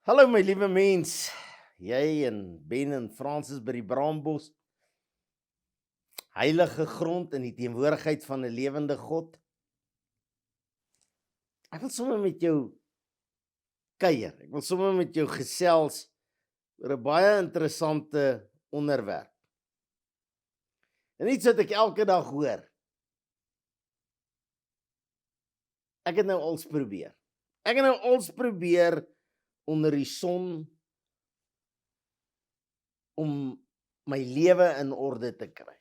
Hallo my liewe mens, jy en Ben en Francis by die Braambos, heilige grond in die teenwoordigheid van 'n lewende God. Ek wil sommer met jou kuier, ek wil sommer met jou gesels oor 'n baie interessante onderwerp. En iets wat ek elke dag hoor. Ek het nou als probeer. Ek het nou als probeer onder die son om my lewe in orde te kry.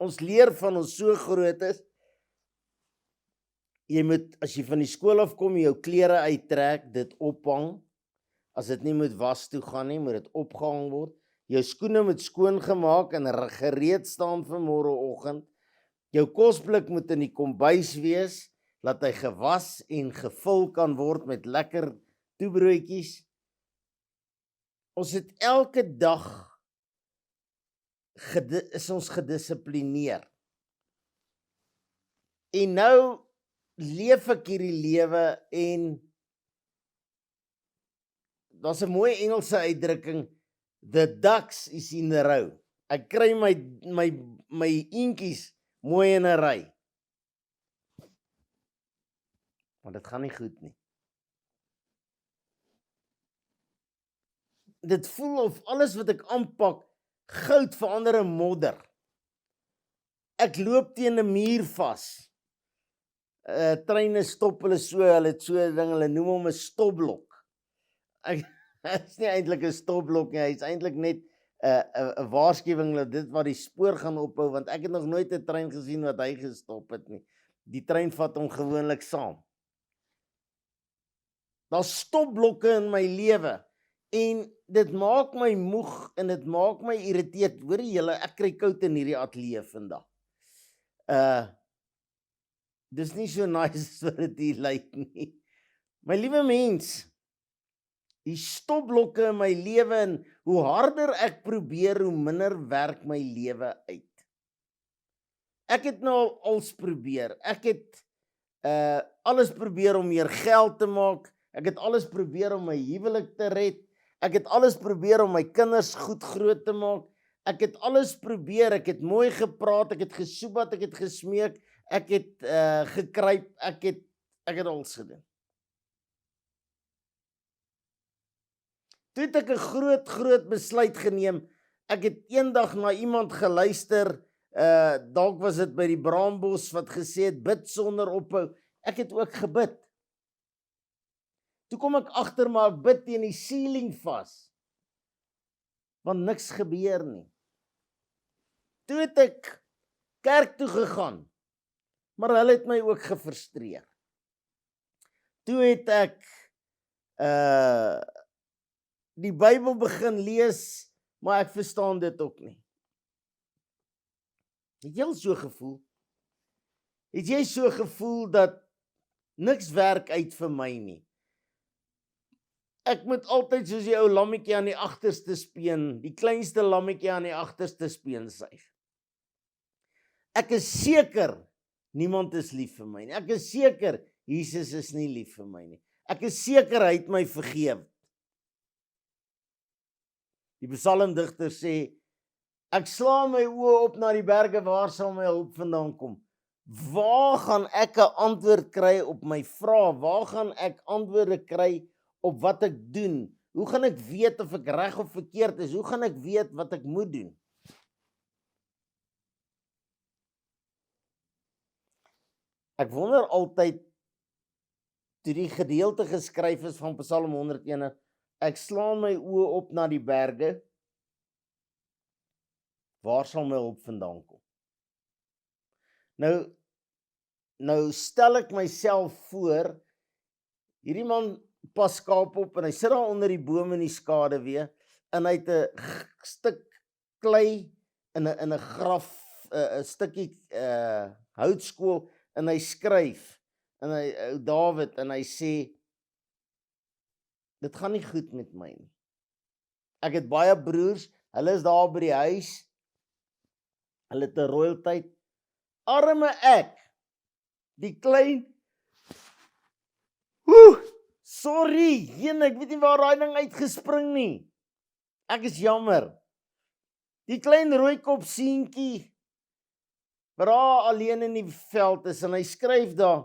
Ons leer van ons so groot is, jy moet, as jy van die skool af kom, jou klere uittrek, dit ophang. As dit nie moet was toe gaan nie, moet dit opgehang word. Jou skoene moet skoon gemaak en gereed staan vir môreoggend. Jou kosblik moet in die kombuis wees, laat hy gewas en gevul kan word met lekker toebroodjies. Ons het elke dag is ons gedissiplineer. En nou leef ek hierdie lewe en daar's 'n mooi Engelse uitdrukking, the ducks is in a row. Ek kry my eentjies mooi in 'n ry. Maar dit gaan nie goed nie. Dit voel of alles wat ek aanpak goud verander in modder. Ek loop teen 'n muur vas. Treine stop hulle het so 'n ding, hulle noem hom 'n stopblok. Dit is nie eintlik 'n stopblok nie, hy's eintlik net 'n waarskuwing dat dit wat die spoor gaan ophou, want ek het nog nooit 'n trein gesien wat hy gestop het nie. Die trein vat hom gewoonlik saam. Daar's stopblokke in my lewe. En dit maak my moeg en dit maak my irriteerd. Hoor julle, ek kry koud in hierdie ateljee vandag. Dis nie so nice as wat dit hier lyk nie. My liewe mens, die stopblokke in my lewe en hoe harder ek probeer, hoe minder werk my lewe uit. Ek het nou al alles probeer. Ek het alles probeer om meer geld te maak. Ek het alles probeer om my huwelik te red. Ek het alles probeer om my kinders goed groot te maak. Ek het alles probeer, ek het mooi gepraat, ek het gesoebat, ek het gesmeek, ek het gekruip, ek het alles gedoen. Toe het ek 'n groot besluit geneem. Ek het eendag na iemand geluister, dalk was dit by die Braambos wat gesê het, bid sonder ophou. Ek het ook gebid. Toe kom ek agter, maar ek bid teen die ceiling vas, want niks gebeur nie. Toe het ek kerk toe gegaan, maar hulle het my ook gefrustreer. Toe het ek die Bybel begin lees, maar ek verstaan dit ook nie. Het jy al so gevoel? Het jy so gevoel dat niks werk uit vir my nie? Ek moet altyd soos die ou lammetjie aan die agterste speen, die kleinste lammetjie aan die agterste speen suig. Ek is seker niemand is lief vir my nie. Ek is seker Jesus is nie lief vir my nie. Ek is seker hy het my vergewe. Die psalmdigter sê, ek slaan my oë op na die berge, waar sal my hulp vandaan kom? Waar gaan ek 'n antwoord kry op my vrae? Waar gaan ek antwoorde kry op wat ek doen? Hoe gaan ek weet of ek reg of verkeerd is? Hoe gaan ek weet wat ek moet doen? Ek wonder altyd, toe die gedeelte geskryf is van Psalm 101, ek slaan my oë op na die berge, waar sal my hulp vandaan kom? Nou stel ek myself voor, hierdie man pas skaap op en hy sit daar onder die boom in die skaduwee en hy het 'n stuk klei in 'n graf, 'n stukkie houtskool en hy skryf en hy Dawid en hy sê, dit gaan nie goed met my nie. Ek het baie broers, hulle is daar by die huis, hulle het 'n royaltyd, arme ek, die klein Sorry, ek weet nie waar daai ding uitgespring nie. Ek is jammer. Die klein rooikop seentjie, wat daar alleen in die veld is, en hy skryf daar,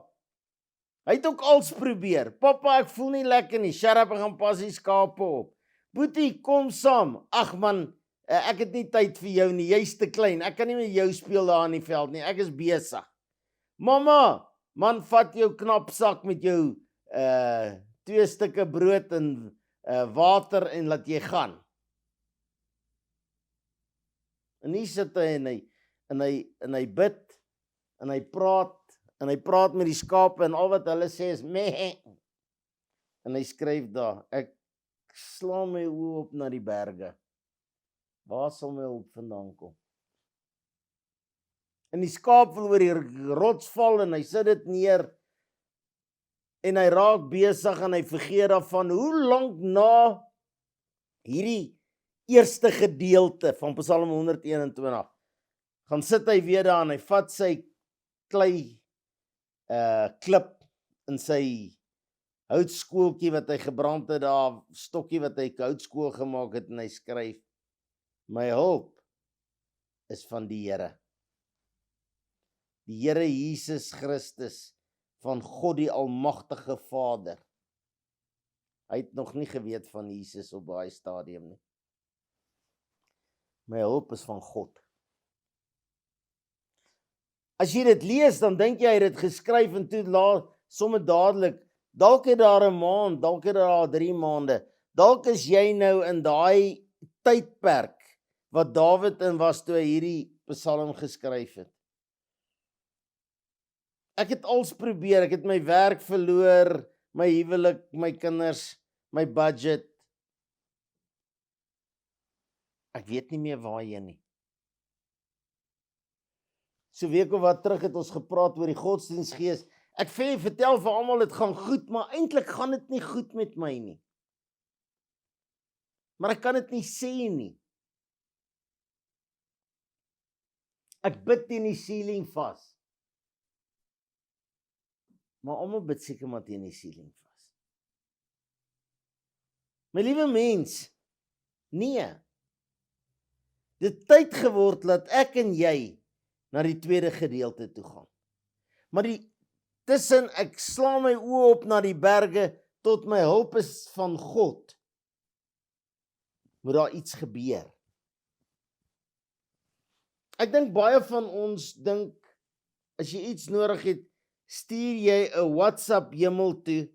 hy het ook als probeer. Papa, ek voel nie lekker nie. Shut up, ek gaan pas die skape op. Boetie, kom saam. Ag man, ek het nie tyd vir jou nie. Jy's te klein. Ek kan nie met jou speel daar in die veld nie. Ek is besig. Mamma, man, vat jou knapsak met jou 2 stukke brood en water en laat jy gaan. En hier sit hy en hy bid en hy praat met die skape en al wat hulle sê is meh. En hy skryf daar, ek slaan my oë op na die berge. Waar sal my hulp vandaan kom? En die skaap wil oor die rots val en hy sit dit neer en hy raak besig en hy vergeet daarvan. Hoe lank na hierdie eerste gedeelte van Psalm 121 gaan sit hy weer daar en hy vat sy klei klip in sy houtskooltjie wat hy gebrand het daar, stokkie wat hy houtskool gemaak het en hy skryf, my hulp is van die Here. Die Here Jesus Christus van God die Almagtige Vader. Hy het nog nie geweet van Jesus op daai stadium nie. My hulp is van God. As jy dit lees, dan dink jy hy het dit geskryf en toe somme dadelik, dalk het daar 'n maand, dalk het daar 3 maande, dalk is jy nou in daai tydperk wat Dawid in was toe hy hierdie Psalm geskryf het. Ek het als probeer, ek het my werk verloor, my huwelik, my kinders, my budget. Ek weet nie meer waarheen nie. So week of wat terug het ons gepraat oor die godsdiensgees. Ek vertel vir almal dit gaan goed, maar eintlik gaan dit nie goed met my nie. Maar ek kan dit nie sê nie. Ek bid teen die ceiling vas. Maar almal bid seker maar teen die ceiling vas. My liewe mens, nee. Dit tyd geword dat ek en jy na die tweede gedeelte toe gaan. Maar tussen ek slaan my oë op na die berge tot my hulp is van God, moet daar iets gebeur. Ek dink baie van ons dink, as jy iets nodig het, stuur jy 'n WhatsApp hemel toe,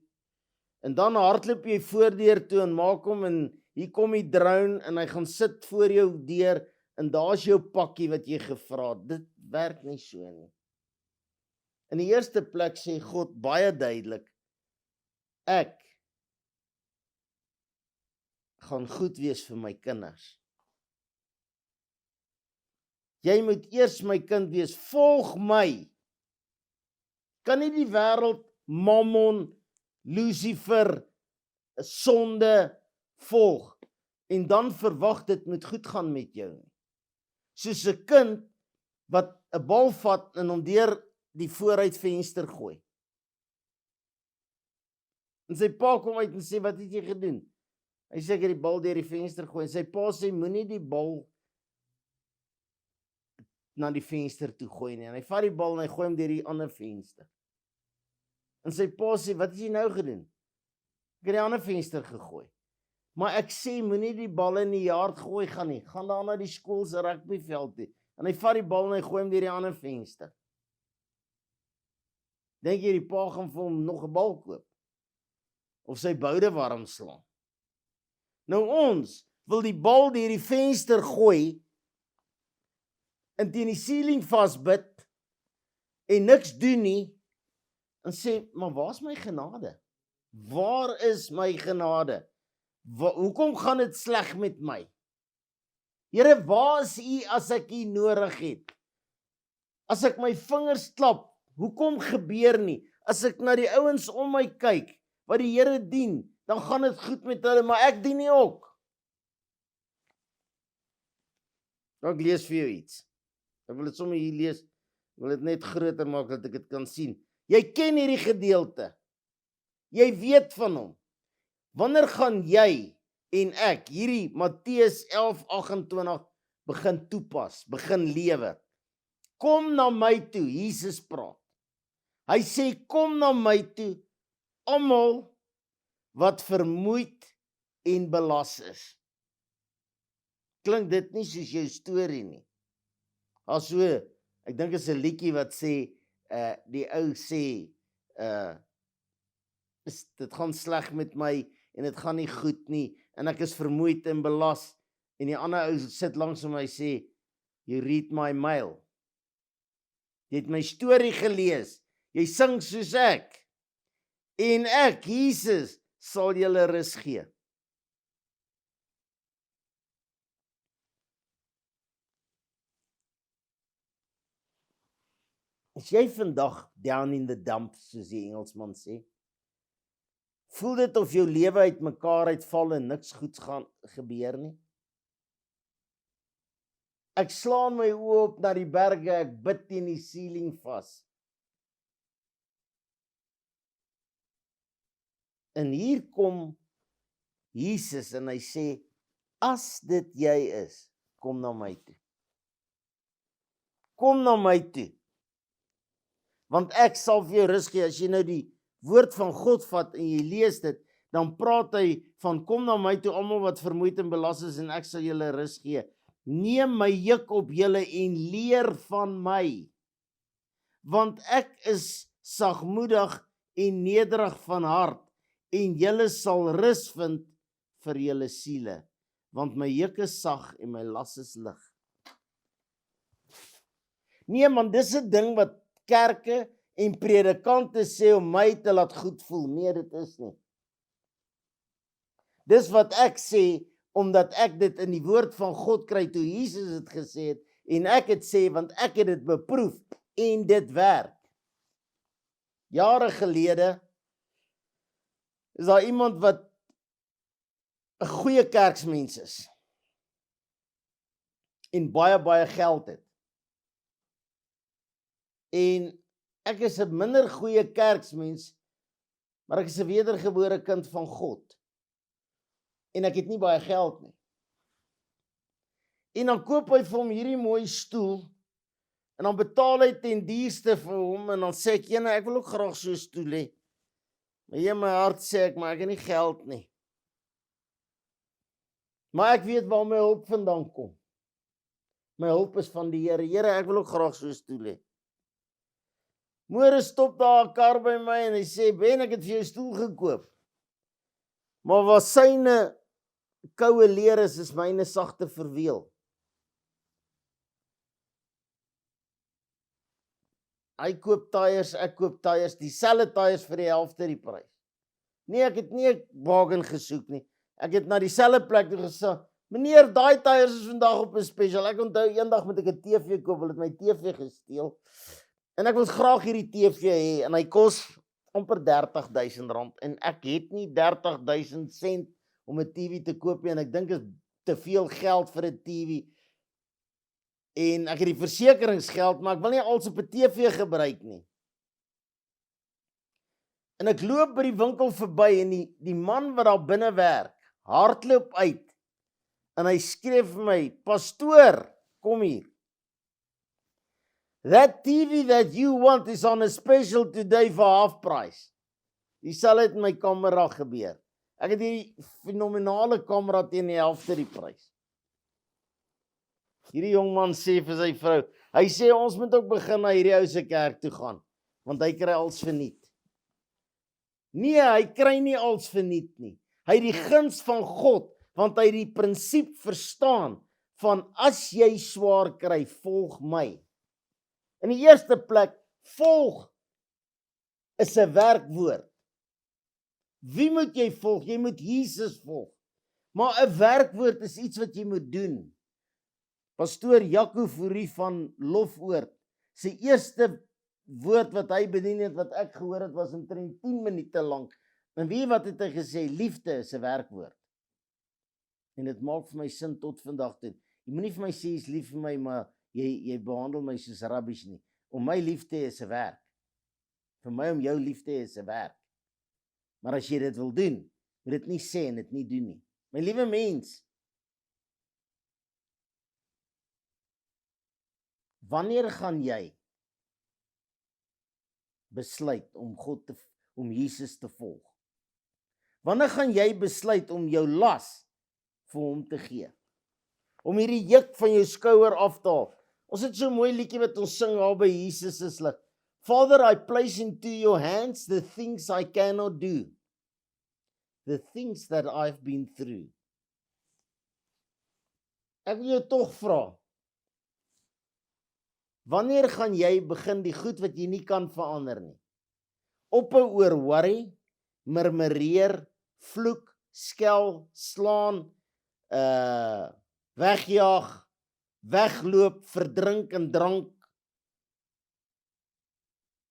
en dan hardloop jy voordeur toe en maak hom, en hier kom die drone, en hy gaan sit voor jou deur, en daar's jou pakkie wat jy gevra het. Dit werk nie so nie. In die eerste plek sê God baie duidelik, ek gaan goed wees vir my kinders. Jy moet eers my kind wees, volg my. Kan nie die wêreld, mammon, Lucifer, sonde volg, en dan verwag dit moet goed gaan met jou nie. Soos 'n kind wat 'n bal vat en hom deur die vooruitvenster gooi. En sy pa kom uit en sê, wat het jy gedoen? Hy sê, ek het die bal deur die venster gooi. En sy pa sê, moenie die bal na die venster toe gooi nie. En hy vat die bal en hy gooi hom deur die ander venster. En sy pa sê, wat het jy nou gedoen? Ek het die ander venster gegooi. Maar ek sê, moenie die bal in die yard gooi gaan nie. Gaan daar na die skool se rugbyveld toe. En hy vat die bal en hy gooi hom deur die ander venster. Dink jy die pa gaan vir hom nog 'n bal koop? Of sy boude warm slaan? Nou ons wil die bal deur die venster gooi en teen die ceiling vasbid en niks doen nie en sê, maar waar's my genade? Waar is my genade? Hoekom gaan dit sleg met my? Here, waar is U as ek U nodig het? As ek my vingers klap, hoekom gebeur nie? As ek na die ouens om my kyk, wat die Here dien, dan gaan dit goed met hulle, maar ek dien nie ook. Nou, ek lees vir jou iets. Ek wil dit sommer hier lees, ek wil dit net groter maak, dat ek dit kan sien. Jy ken hierdie gedeelte. Jy weet van hom. Wanneer gaan jy en ek hierdie Matteus 11:28 begin toepas, begin lewe? Kom na my toe, Jesus praat. Hy sê, kom na my toe, almal wat vermoeid en belas is. Klink dit nie soos jou storie nie? As so, ek dink is 'n liedjie wat sê, die ou sê, dit gaan sleg met my, en dit gaan nie goed nie, en ek is vermoeid en belas, en die ander ou sit langs my sê, you read my mail. Jy het my storie gelees, jy sing soos ek, en ek, Jesus, sal julle rus gee. As jy vandag down in the dumps, soos die Engelsman sê, voel dit of jou lewe uit mekaar uitval en niks goeds gaan gebeur nie? Ek slaan my oë op na die berge, ek bid teen die ceiling vas. En hier kom Jesus en hy sê, as dit jy is, kom na my toe. Kom na my toe. Want ek sal vir jou rus gee. As jy nou die woord van God vat en jy lees dit, dan praat hy van kom na my toe almal wat vermoeid en belas is en ek sal julle rus gee. Neem my juk op julle en leer van my, want ek is sagmoedig en nederig van hart, en julle sal rus vind vir julle siele, want my juk is sag en my las is lig. Nee man, dis 'n ding wat kerke en predikante sê om my te laat goed voel. Nee, dit is nie. Dis wat ek sê, omdat ek dit in die woord van God kry, toe Jesus het gesê het, en ek het sê, want ek het dit beproef, en dit werk. Jare gelede, is daar iemand wat 'n goeie kerksmens is, en baie geld het. En ek is 'n minder goeie kerksmens, maar ek is 'n wedergebore kind van God. En ek het nie baie geld nie. En dan koop hy vir hom hierdie mooi stoel, en dan betaal hy ten duurste vir hom, en dan sê ek, ek wil ook graag so 'n stoel hê. Maar in my hart sê ek, maar ek het nie geld nie. Maar ek weet waar my hulp vandaan kom. My hulp is van die Here. Here, ek wil ook graag so 'n stoel hê. Môre stop daar 'n kar by my en hy sê, Ben, ek het vir jou 'n stoel gekoop. Maar waar syne koue leer is myne sagte verweel. Hy koop tyres, ek koop tyres, dieselfde tyres vir die helfte die prys. Nee, ek het nie 'n bargain gesoek nie. Ek het na dieselfde plek toe gesê, meneer, daai tyres is vandag op 'n special. Ek onthou eendag moet ek 'n TV koop, hulle het my TV gesteel. En ek wil graag hierdie TV hê, en hy kos amper R30,000, en ek het nie 30,000 sent om 'n TV te koop nie, en ek dink is te veel geld vir 'n TV. En ek het die versekeringsgeld, maar ek wil nie als op 'n TV gebruik nie. En ek loop by die winkel verby, en die man wat daar binne werk, hardloop uit, en hy skree vir my, pastoor, kom hier. That TV that you want is on a special today for half price. Dieselfde het in my kamera gebeur. Ek het hierdie fenominale kamera teen die helfte die prys. Hierdie jong man sê vir sy vrou, hy sê ons moet ook begin na hierdie ou se kerk toe gaan, want hy kry als verniet. Nee, hy kry nie als verniet nie. Hy het die guns van God, want hy het die prinsip verstaan van as jy swaar kry, volg my. In die eerste plek, volg is 'n werkwoord. Wie moet jy volg? Jy moet Jesus volg. Maar 'n werkwoord is iets wat jy moet doen. Pastoor Jaco Fourie van Lofoord, sy eerste woord wat hy bedien het, wat ek gehoor het, was omtrent 10 minute lank. En weet wat het hy gesê? Liefde is 'n werkwoord. En dit maak vir my sin tot vandag toe. Jy moenie vir my sê jy's lief vir my, maar jy behandel my soos rubbish nie. Om my lief te hê is 'n werk. Vir my om jou lief te hê is 'n werk. Maar as jy dit wil doen, Moet dit nie sê en dit nie doen nie. My liewe mens, wanneer gaan jy besluit om Jesus te volg? Wanneer gaan jy besluit om jou las vir hom te gee? Om hierdie juk van jou skouer af te haal. Ons het so 'n mooi liedjie wat ons sing al by Jesus is like, Father, I place into your hands the things I cannot do. The things that I've been through. Ek wil jou tog vra, wanneer gaan jy begin die goed wat jy nie kan verander nie? Ophou oor worry, murmureer, vloek, skel, slaan, wegjaag, wegloop, verdrink in drank.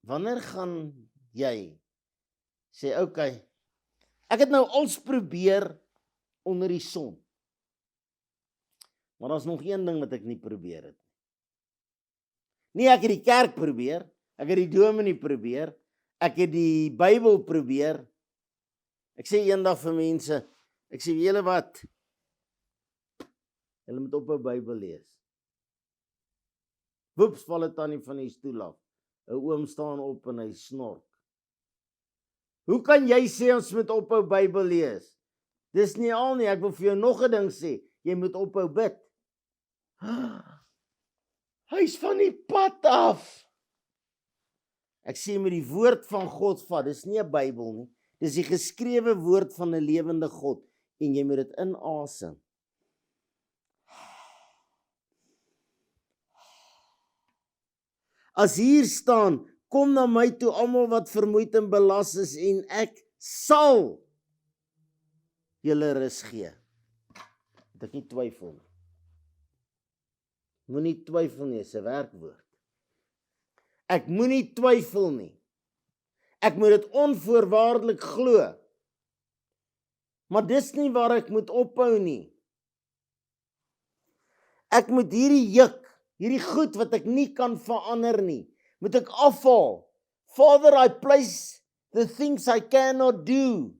Wanneer gaan jy sê, okay, ek het nou alles probeer onder die son. Maar daar's nog een ding wat ek nie probeer het. Nee, ek het die kerk probeer, ek het die dominee probeer, ek het die Bybel probeer. Ek sê eendag vir mense, ek sê, julle wat? Julle moet ophou Bybel lees. Woeps, val 'n tannie van die stoel af. 'n Oom staan op en hy snork. Hoe kan jy sê ons moet ophou Bybel lees? Dis nie al nie, ek wil vir jou nog 'n ding sê, jy moet ophou bid. Hy's van die pad af. Ek sê met die woord van God vat, dis nie 'n Bybel nie, dis die geskrewe woord van 'n lewende God en jy moet dit inasem. As hier staan, kom na my toe almal wat vermoeid en belas is en ek sal julle rus gee. Dat ek nie twyfel nie. Moenie twyfel nie, is 'n werkwoord. Ek moenie twyfel nie. Ek moet dit onvoorwaardelik glo. Maar dis nie waar ek moet ophou nie. Ek moet hierdie juk, hierdie goed wat ek nie kan verander nie, moet ek afhaal. Father, I place the things I cannot do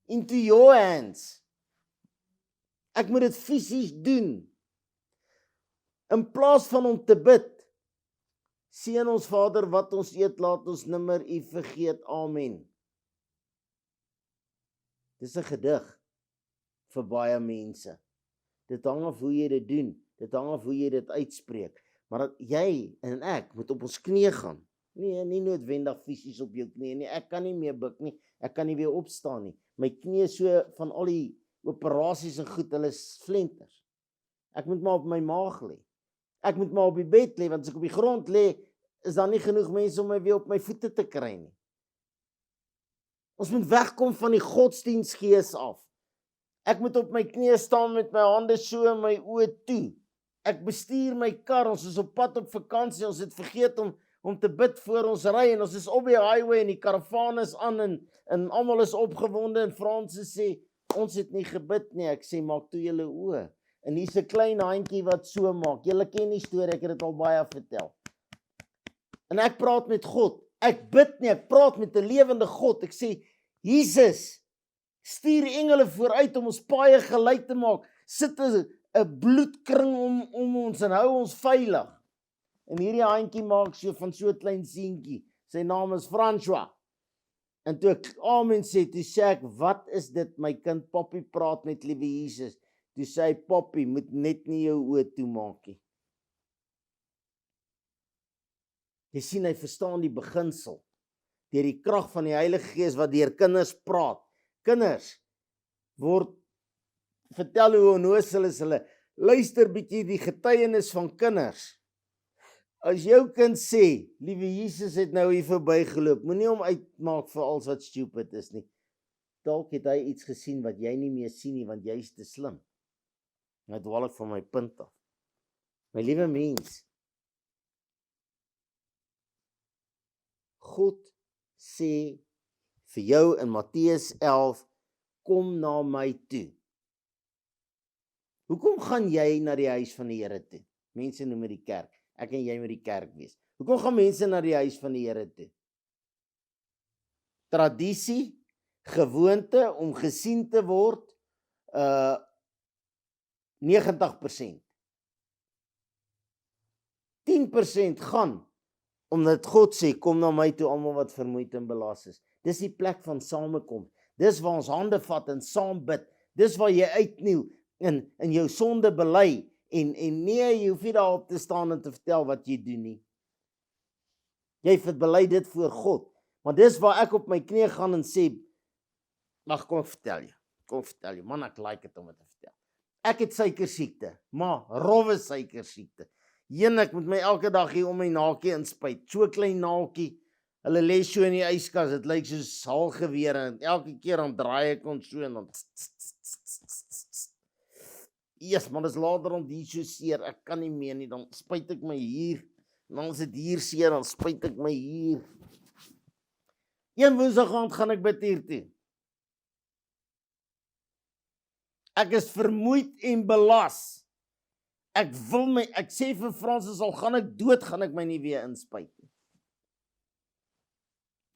into your hands. Ek moet dit fisies doen. In plaas van om te bid, seën ons Vader wat ons eet, laat ons nimmer U vergeet. Amen. Dis 'n gedig vir baie mense. Dit hang af hoe jy dit doen. Dit hang af hoe jy dit uitspreek. Maar dat jy en ek moet op ons knieë gaan. Nee, nie noodwendig fisies op jou knieë nie. Ek kan nie meer buig nie. Ek kan nie weer opstaan nie. My knieë so van al die operasies en goed, hulle is flenters. Ek moet maar op my maag lê. Ek moet maar op die bed lê, want as ek op die grond lê, is daar nie genoeg mense om my weer op my voete te kry nie. Ons moet wegkom van die godsdienstgees af. Ek moet op my knieë staan met my hande so en my oë toe. Ek bestuur my kar, ons is op pad op vakansie, ons het vergeet om te bid voor ons ry en ons is op die highway en die karavaan is aan en almal is opgewonde en Fransis sê, ons het nie gebid nie. Ek sê, maak toe julle oë. En hier's 'n klein handjie wat so maak. Julle ken die storie, ek het dit al baie vertel. En ek praat met God. Ek bid nie, ek praat met 'n lewende God. Ek sê, Jesus, stuur engele vooruit om ons paaie gelyk te maak. Sit 'n bloedkring om ons en hou ons veilig. En hierdie handjie maak so van so 'n klein seentjie. Sy naam is François. En toe ek amen sê, toe sê ek, wat is dit my kind? Papi praat met liewe Jesus. Toe sê hy, papi, moet net nie jou oë toemaak nie. Jy sien, hy verstaan die beginsel. Deur die krag van die Heilige Gees wat deur kinders praat. Kinders vertel hoe onnoosel is hulle. Luister bietjie die getuienis van kinders. As jou kind sê, liewe Jesus het nou hier verbygeloop, moenie hom uitmaak vir alles wat stupid is nie. Dalk het hy iets gesien wat jy nie meer sien nie, want jy is te slim. Nou dwaal ek van my punt af. My liewe mens, God sê vir jou in Matteus 11, kom na my toe. Hoekom gaan jy na die huis van die Here toe? Mense noem dit die kerk. Ek en jy moet die kerk wees. Hoekom gaan mense na die huis van die Here toe? Tradisie, gewoonte om gesien te word, 90%. 10% gaan, omdat God sê, kom na my toe almal wat vermoeid en belas is. Dis die plek van samekom. Dis waar ons hande vat en saam bid. Dis waar jy uitkniel en jou sonde bely. En nee, jy hoef nie daarop te staan en te vertel wat jy doen nie. Jy bely dit voor God. Maar dis waar ek op my knie gaan en sê, mag kom ek vertel jou, man, ek like het om het te vertel. Ek het suikersiekte, maar rowwe suikersiekte. Ek moet my elke dag hier om my naakie inspuit, so klein naakie, hulle lê so in die yskas, dit lyk soos haalgeweer, en elke keer dan draai ek ons so, en dan man, dis later om die so seer, ek kan nie meer nie, dan spuit ek my hier, en dan is dit hier seer, dan spuit ek my hier. Een woensdag aand gaan ek bid hier toe. Ek is vermoeid en belas. Ek sê vir Francis, al gaan ek dood, gaan ek my nie weer inspuit nie.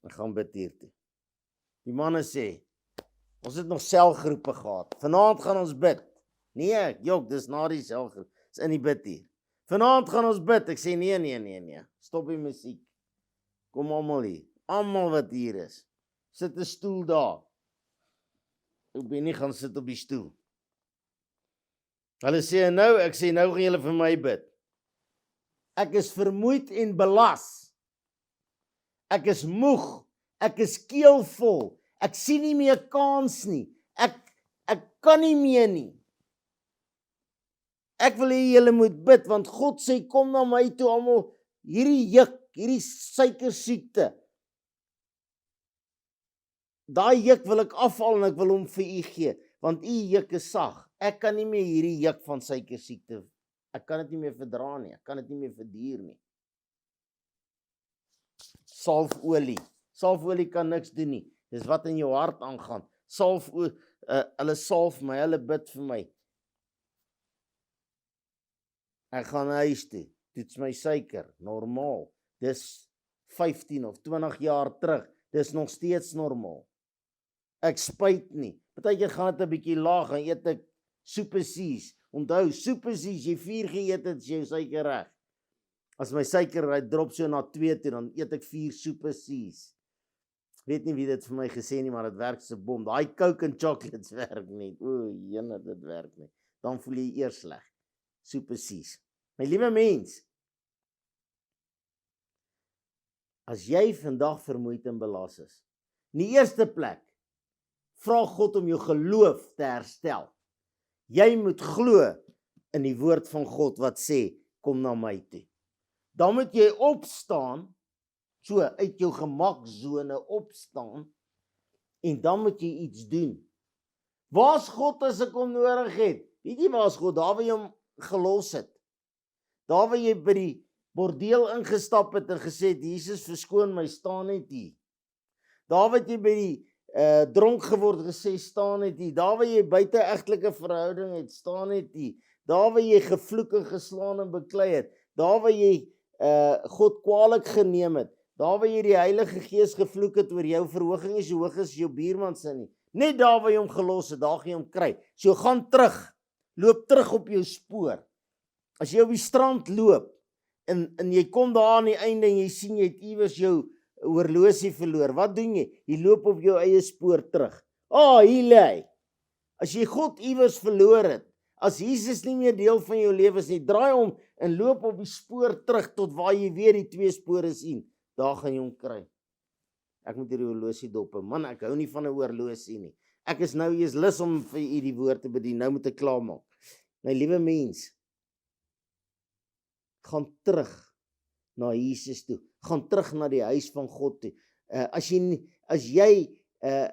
Ek gaan bid hier toe. Die manne sê, ons het nog selgroepe gehad. Vanaand gaan ons bid. Nee, jok, dis na die selgroep. Dis in die bid hier. Vanaand gaan ons bid. Ek sê, nee. Stop die musiek. Kom almal hier. Almal wat hier is. Sit 'n stoel daar. Ek ben nie gaan sit op die stoel. Hulle sê nou, ek sê nou gaan julle vir my bid. Ek is vermoeid en belas. Ek is moeg. Ek is keelvol. Ek sien nie meer kans nie. Ek kan nie meer nie. Ek wil hê julle moet bid, want God sê, kom na my toe almal, hierdie juk, hierdie suikersiekte. Daai juk wil ek afhaal en ek wil hom vir u gee, want u juk is sag. Ek kan nie meer hierdie juk van suikersiekte, ek kan dit nie meer verdra nie, ek kan dit nie meer verduur nie. Salfolie. Salfolie kan niks doen nie. Dis wat in jou hart aangaan. Hulle salf my, hulle bid vir my. Ek gaan huis toe, toets my suiker, normaal. Dis 15 of 20 jaar terug, dis nog steeds normaal. Ek spyt nie. Partykeer gaan dit 'n bietjie laag en eet ek soepesies. Onthou, soepesies, jy 4 geëet het, is jou suiker reg. As my suiker drop so na 2 toe, dan eet ek 4 soepesies. Weet nie wie dit vir my gesê nie, maar dit werk so bom. Daai Coke en chocolates werk nie. Jene, dit werk nie. Dan voel jy eers sleg. Soepesies. My liewe mens, as jy vandag vermoeid en belas is, in die eerste plek, vra God om jou geloof te herstel. Jy moet glo in die woord van God wat sê, kom na my toe. Dan moet jy opstaan, so uit jou gemaksone opstaan, en dan moet jy iets doen. Waar's God as ek hom nodig het? Weet jy waar's God? Daar waar jy hom gelos het. Daar waar jy by die bordeel ingestap het en gesê het, Jesus verskoon my, staan net hier. Daar wat jy by die dronk geword gesê, staan net hier. Daar waar jy buite-egtelike verhouding het, staan net hier. Daar waar jy gevloek en geslaan en beklei het. Daar waar jy God kwaadlik geneem het. Daar waar jy die Heilige Gees gevloek het oor jou verhoging is so hoog as jou buurman se nie. Net daar waar jy hom gelos het, daar gaan jy hom kry. So gaan terug. Loop terug op jou spoor. As jy op die strand loop en jy kom daar aan die einde en jy sien jy het iewers jou horlosie verloor. Wat doen jy? Jy loop op jou eie spoor terug. Hier lê hy. As jy God iewers verloor het, as Jesus nie meer deel van jou lewe is nie, draai om en loop op die spoor terug tot waar jy weer die 2 spore sien. Daar gaan jy hom kry. Ek moet hierdie horlosie dop. Man, ek hou nie van 'n horlosie nie. Ek is nou eers lus om vir u die woord te bedien. Nou moet ek klaarmaak. My liewe mens, gaan terug na Jesus toe. Gaan terug na die huis van God toe. As jy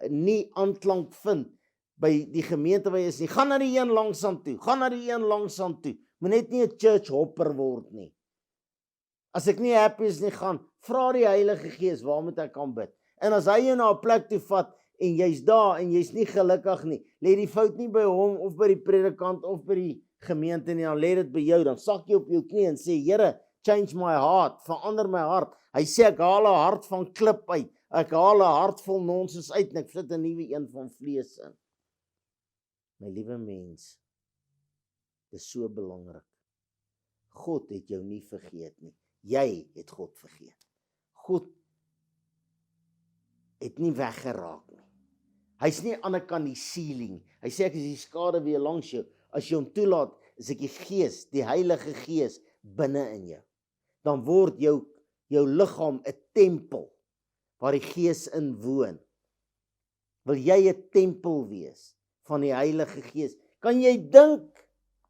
nie aanklank vind by die gemeente waar jy is nie, gaan na die een langsaan toe. Gaan na die een langsaan toe. Moet net nie 'n church hopper word nie. As ek nie happy is nie, gaan vra die Heilige Gees, waar moet ek kan bid? En as hy jou na 'n plek toe vat en jy's daar en jy's nie gelukkig nie, lê die fout nie by hom of by die predikant of by die gemeente nie, dan lê dit by jou. Dan sak jy op jou knie en sê, Here, change my heart, verander my hart. Hy sê ek haal 'n hart van klip uit. ek haal 'n hart vol nonsens uit en ek sit 'n nuwe een van vlees in. My liewe mens, dis so belangrik. God het jou nie vergeet nie. Jy het God vergeet. God het nie weggeraak nie. Hy's nie aan die kant die ceiling. Hy sê ek is die skade weer langs jou. As jy hom toelaat, is ek die Gees, die Heilige Gees binne in jou. Dan word jou liggaam 'n tempel waar die Gees in woon. Wil jy 'n tempel wees van die Heilige Gees? Kan jy dink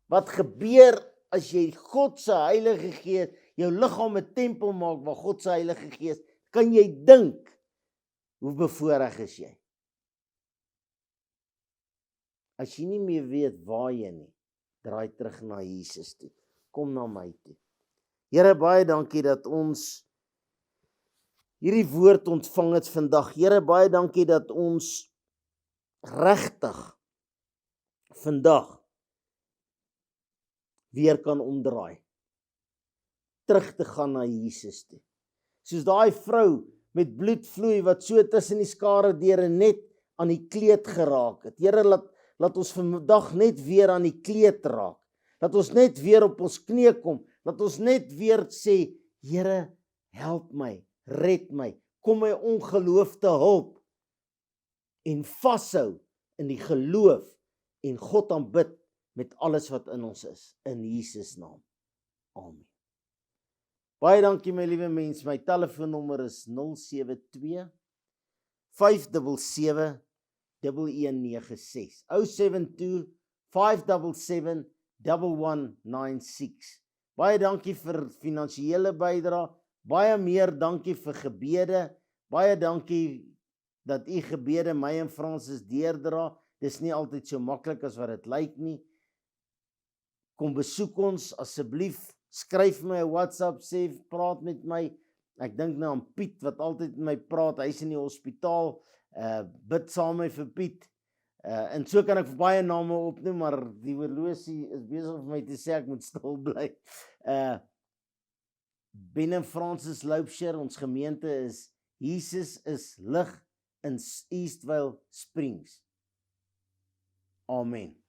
wat gebeur as jy God se Heilige Gees, jou liggaam 'n tempel maak waar God se Heilige Gees? Kan jy dink hoe bevoorreg is jy? As jy nie meer weet waarheen nie, draai terug na Jesus toe. Kom na my toe. Here, baie dankie dat ons hierdie woord ontvang het vandag. Here, baie dankie dat ons regtig vandag weer kan omdraai. Terug te gaan na Jesus toe. Soos daai vrou met bloedvloei wat so tussen die skare deure net aan die kleed geraak het. Here, laat ons vandag net weer aan die kleed raak. Laat ons net weer op ons knieë kom. Laat ons net weer sê, Here, help my, red my, kom my ongeloof te hulp en vashou in die geloof en God aanbid met alles wat in ons is, in Jesus naam. Amen. Baie dankie my liewe mens, my telefoonnommer is 072 577 1196, 072 577 1196. Baie dankie vir finansiële bydrae, baie meer dankie vir gebede, baie dankie dat u gebede my en Fransis deurdra. Dis nie altyd so maklik as wat dit lyk nie. Kom besoek ons asseblief, skryf my 'n WhatsApp, sê praat met my. Ek dink nou aan Piet wat altyd met my praat, hy's in die hospitaal, bid saam met my vir Piet. En so kan ek vir baie name opnoem, maar die horlosie is besig vir my te sê ek moet stil bly. Ben en Francis Loupshire, ons gemeente is Jesus is lig in Eastvale Springs. Amen.